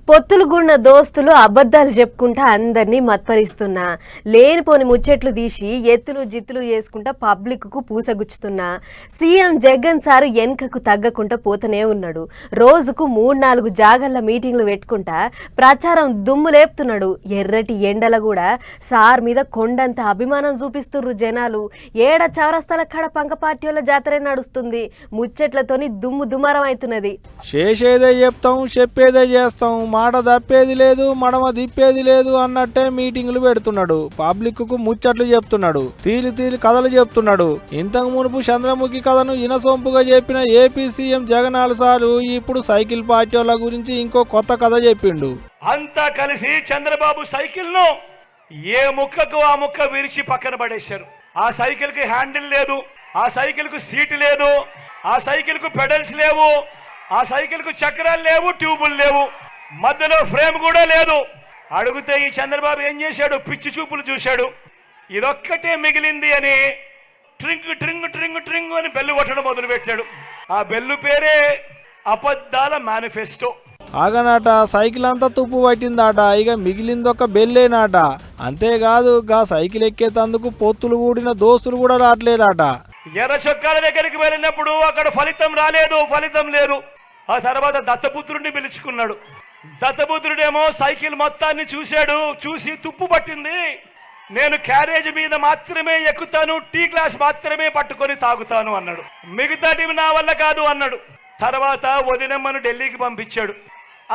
పొత్తులు గున్న దోస్తులు అబద్ధాలు చెప్పుకుంటా అందరినీ మత్పరిస్తున్నా, లేనిపోని ముచ్చట్లు తీసి ఎత్తులు జిత్తులు చేసుకుంటా పబ్లిక్కు పూసగుచ్చుతున్నా. సీఎం జగన్ సారు వెనుకకు తగ్గకుండా పోతూనే ఉన్నాడు. రోజుకు 3-4 జాగల్ల మీటింగ్లు పెట్టుకుంటా ప్రచారం దుమ్ము లేపుతున్నాడు. ఎర్రటి ఎండల కూడా సార్ మీద కొండంత అభిమానం చూపిస్తుర్రు జనాలు. ఏడ చౌరస్తాల కాడ పంక పార్టీల జాతరే నడుస్తుంది. ముచ్చట్లతోని దుమ్ము దుమారం అవుతున్నది. చేసేదే చెప్తాం, చెప్పేదే చేస్తాం, మాట తప్పేది లేదు, మడమ దిప్పేది లేదు అన్నట్టే మీటింగులు పెడుతున్నాడు. పబ్లిక్ కు ముచ్చట్లు చెప్తున్నాడు, తీలి కథలు చెప్తున్నాడు. ఇంతకు మునుపు చంద్రముఖి కథను ఇనసొంపుగా చెప్పిన ఏపీ సీఎం జగన్ సారు ఇప్పుడు సైకిల్ పార్టీల గురించి ఇంకో కొత్త కథ చెప్పిండు. అంతా కలిసి చంద్రబాబు సైకిల్ ను ఏ ముక్కకు ఆ ముక్క విరిచి పక్కన పడేశారు. ఆ సైకిల్ కి హ్యాండిల్ లేదు, ఆ సైకిల్ కు సీటు లేదు, ఆ సైకిల్ కు పెడల్స్ లేవు, ఆ సైకిల్ కు చక్రాలు లేవు, ట్యూబులు లేవు, మధ్యలో ఫ్రేమ్ కూడా లేదు. అడిగితే ఈ చంద్రబాబు ఏం చేశాడు? పిచ్చి చూపులు చూశాడు. ఇదొక్కటే మిగిలింది అని ట్రింగ్ ట్రింగ్ ట్రింగ్ ట్రింగ్ అని బెల్లు కొట్టడం మొదలు పెట్టాడు. ఆ బెల్లు పేరే అబద్ధాల మేనిఫెస్టో. ఆగనాట సైకిల్ అంతా తుప్పు పట్టిందాట, ఇక మిగిలిందొక బెల్లేనాట. అంతేకాదు గా సైకిల్ ఎక్కేతందుకు పొత్తులు కూడిన దోస్తులు కూడా రావట్లేదాట. ఎర్ర చొక్కాల దగ్గరికి వెళ్ళినప్పుడు అక్కడ ఫలితం లేదు. ఆ తర్వాత దత్తపుత్రుడిని పిలుచుకున్నాడు. దత్తపుత్రుడేమో సైకిల్ మొత్తాన్ని చూశాడు. చూసి తుప్పు పట్టింది, నేను క్యారేజ్ మీద మాత్రమే ఎక్కుతాను, టీ గ్లాస్ మాత్రమే పట్టుకొని తాగుతాను అన్నాడు. మిగతాటి నా వల్ల కాదు అన్నాడు. తర్వాత వదినమ్మను ఢిల్లీకి పంపించాడు.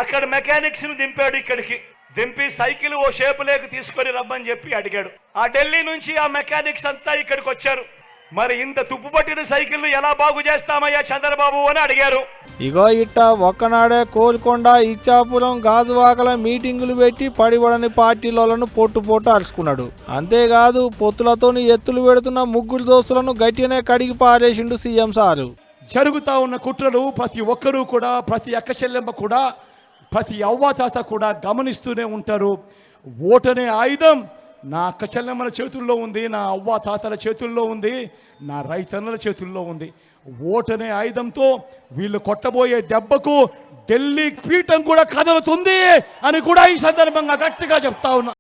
అక్కడ మెకానిక్స్ ను దింపాడు. ఇక్కడికి దింపి సైకిల్ ఓ షేపు లేక తీసుకొని రమ్మని చెప్పి అడిగాడు. ఆ ఢిల్లీ నుంచి ఆ మెకానిక్స్ అంతా ఇక్కడికి వచ్చారు. మరి ఇంత తుప్పు పట్టిన సైకిల్ ఎలా బాగు చేస్తామయ్యా చంద్రబాబు అని అడిగారు. ఇగో ఇట్ట ఒక్కనాడే కోల్కొండ, ఇచ్చాపురం, గాజువాకల మీటింగులు పెట్టి పడిబడని పార్టీలను పొట్టు అరుచుకున్నాడు. అంతేకాదు పొత్తులతోని ఎత్తులు పెడుతున్న ముగ్గురు దోస్తులను గట్టినే కడిగి పారేసిండు సీఎం సారు. జరుగుతా ఉన్న కుట్రలు ప్రతి ఒక్కరూ కూడా, ప్రతి అక్క చెల్లెమ్మ కూడా, ప్రతి అవ్వాతాత కూడా గమనిస్తూనే ఉంటారు. ఓటనే ఆయుధం నా అక్క చెల్లెమ్మల చేతుల్లో ఉంది, నా అవ్వ తాతల చేతుల్లో ఉంది, నా రైతన్నల చేతుల్లో ఉంది. ఓటనే ఆయుధంతో వీళ్ళు కొట్టబోయే దెబ్బకు ఢిల్లీ పీఠం కూడా కదలుతుంది అని కూడా ఈ సందర్భంగా గట్టిగా చెప్తా ఉన్నా.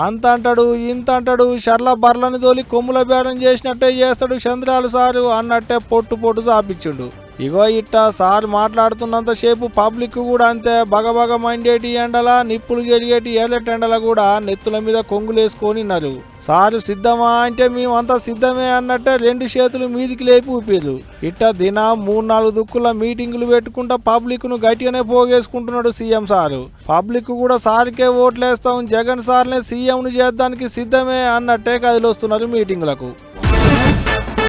అంత అంటాడు, ఇంత అంటాడు, షర్ల బర్లని తోలి కొమ్ముల బేరం చేసినట్టే చేస్తాడు చంద్రాలు సారు అన్నట్టే పొట్టు చాపించుండు. ఇగో ఇట్ట సార్ మాట్లాడుతున్నంత సేపు పబ్లిక్ కూడా అంతే. బగబగ మండేటి ఎండల, నిప్పులు జరిగేటి ఏలటి ఎండల కూడా నెత్తుల మీద కొంగులేసుకొనిన్నారు. సారు సిద్ధమా అంటే మేమంతా సిద్ధమే అన్నట్టే 2 చేతులు మీదికి లేపి ఊపిర్రు. ఇట్ట దిన 3-4 దుక్కుల మీటింగులు పెట్టుకుంటా పబ్లిక్ ను గట్టిగానే పోగేసుకుంటున్నాడు సీఎం సారు. పబ్లిక్ కూడా సార్కే ఓట్లేస్తాం, జగన్ సార్నే సీఎం ను చేద్దానికి సిద్ధమే అన్నట్టే కదిలొస్తున్నారు మీటింగులకు.